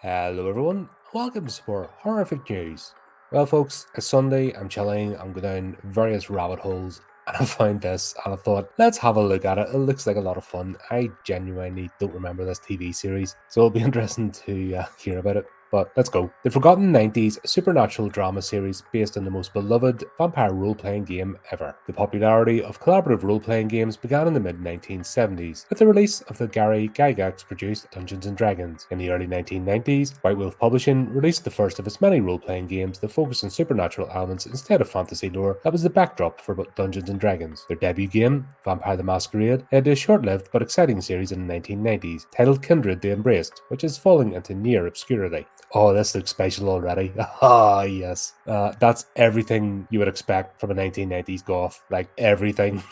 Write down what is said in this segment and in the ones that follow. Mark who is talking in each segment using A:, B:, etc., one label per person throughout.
A: Hello everyone, welcome to more horrific news. Well folks, it's Sunday, I'm chilling, I'm going down various rabbit holes and I found this and I thought, let's have a look at it. It looks like a lot of fun. I genuinely don't remember this TV series, so it'll be interesting to hear about it. But let's go. The Forgotten 90s supernatural drama series based on the most beloved vampire role-playing game ever. The popularity of collaborative role-playing games began in the mid-1970s with the release of the Gary Gygax-produced Dungeons & Dragons. In the early 1990s, White Wolf Publishing released the first of its many role-playing games that focused on supernatural elements instead of fantasy lore that was the backdrop for Dungeons & Dragons. Their debut game, Vampire the Masquerade, led to a short-lived but exciting series in the 1990s, titled Kindred the Embraced, which is falling into near obscurity. Oh, this looks special already. Ah, yes. That's everything you would expect from a 1990s goth. Like, everything.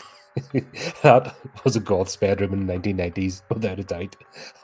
A: That was a goth's bedroom in the 1990s, without a doubt.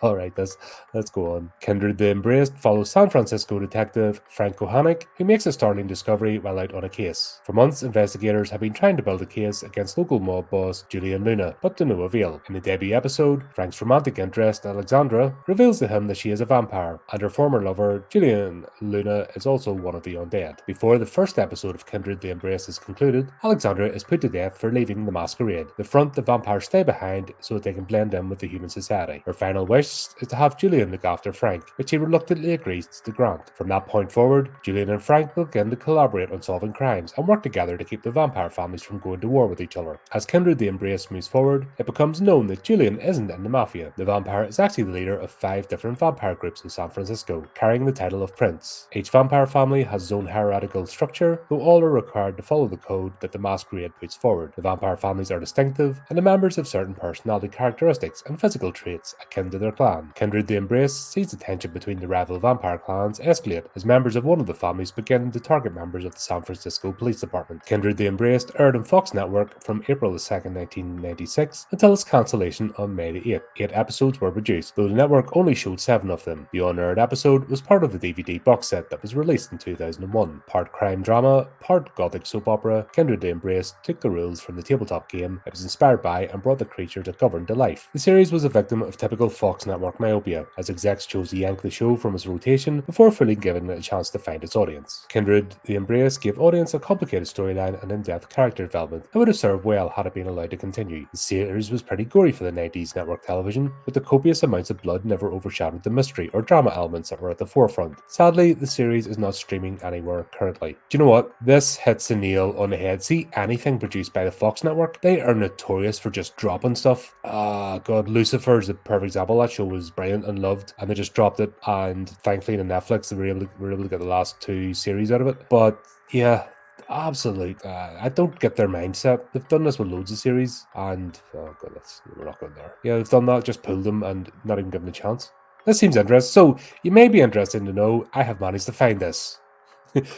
A: Alright, let's go on. Kindred the Embraced follows San Francisco detective Frank Kohanic, who makes a startling discovery while out on a case. For months, investigators have been trying to build a case against local mob boss Julian Luna, but to no avail. In the debut episode, Frank's romantic interest, Alexandra, reveals to him that she is a vampire, and her former lover, Julian Luna, is also one of the undead. Before the first episode of Kindred the Embrace is concluded, Alexandra is put to death for leaving the Masquerade. The front the vampires stay behind so that they can blend in with the human society. Her final wish is to have Julian look after Frank, which he reluctantly agrees to grant. From that point forward, Julian and Frank begin to collaborate on solving crimes and work together to keep the vampire families from going to war with each other. As Kindred the Embrace moves forward, it becomes known that Julian isn't in the mafia. The vampire is actually the leader of 5 different vampire groups in San Francisco, carrying the title of Prince. Each vampire family has its own hierarchical structure, though all are required to follow the code that the Masquerade puts forward. The vampire families are distinctive, and the members have certain personality characteristics and physical traits akin to their clan. Kindred the Embrace sees the tension between the rival vampire clans escalate as members of one of the families begin to target members of the San Francisco Police Department. Kindred the Embraced aired on Fox Network from April 2, 1996 until its cancellation on May 8th. 8 episodes were produced, though the network only showed 7 of them. The unaired episode was part of the DVD box set that was released in 2001. Part crime drama, part gothic soap opera, Kindred the Embraced took the rules from the tabletop game it was inspired by and brought the creatures it governed to life. The series was a victim of typical Fox Network myopia, as execs chose to yank the show from its rotation before fully giving it a chance to find its audience. Kindred the Embrace gave audience a complicated storyline and in-depth character development that would have served well had it been allowed to continue. The series was pretty gory for the 90s network television, but the copious amounts of blood never overshadowed the mystery or drama elements that were at the forefront. Sadly, the series is not streaming anywhere currently. Do you know what? This hits the nail on the head. See, anything produced by the Fox Network, they are notorious for just dropping stuff. God, Lucifer is the perfect example. That show was brilliant and loved, and they just dropped it, and thankfully on Netflix they were able to get the last 2 series out of it. But yeah, absolute. I don't get their mindset. They've done this with loads of series, and oh god, we're not going there. Yeah, they've done that, just pulled them and not even given them a chance. This seems interesting. So you may be interested to know I have managed to find this.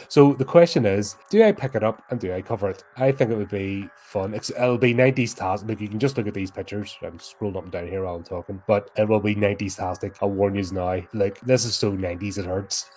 A: So the question is, do I pick it up and do I cover it? I think it would be fun. It'll be 90s tastic. Look, you can just look at these pictures. I'm scrolling up and down here while I'm talking, but it will be 90s tastic. I'll warn you now. Like, this is so 90s it hurts.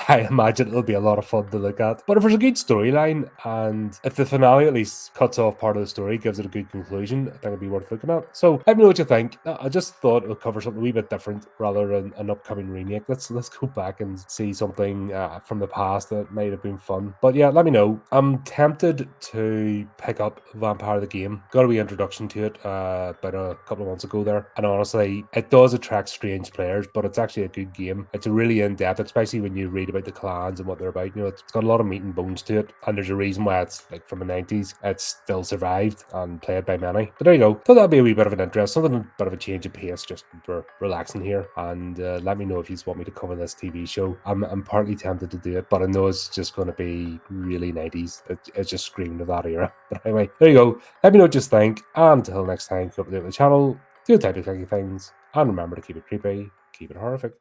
A: I imagine it'll be a lot of fun to look at. But if there's a good storyline, and if the finale at least cuts off part of the story, gives it a good conclusion, I think it'd be worth looking at. So let me know what you think. I just thought it would cover something a wee bit different rather than an upcoming remake. Let's go back and see something from the past that might have been fun. But yeah, let me know. I'm tempted to pick up Vampire the game. Got a wee introduction to it about a couple of months ago there, and honestly, it does attract strange players, but it's actually a good game. It's really in depth, especially when you read about the clans and what they're about. You know, it's got a lot of meat and bones to it, and there's a reason why it's like from the 90s. It's still survived and played by many. But there you go. Thought that'd be a wee bit of an interest, something a bit of a change of pace, just for relaxing here. And let me know if you want me to cover this TV show. I'm partly tempted to do it, but I know it's just going to be really 90s. It's just screaming of that era. But anyway, there you go. Let me know what you think. And until next time, keep up to the channel, do the type of clicky things, and remember to keep it creepy, keep it horrific.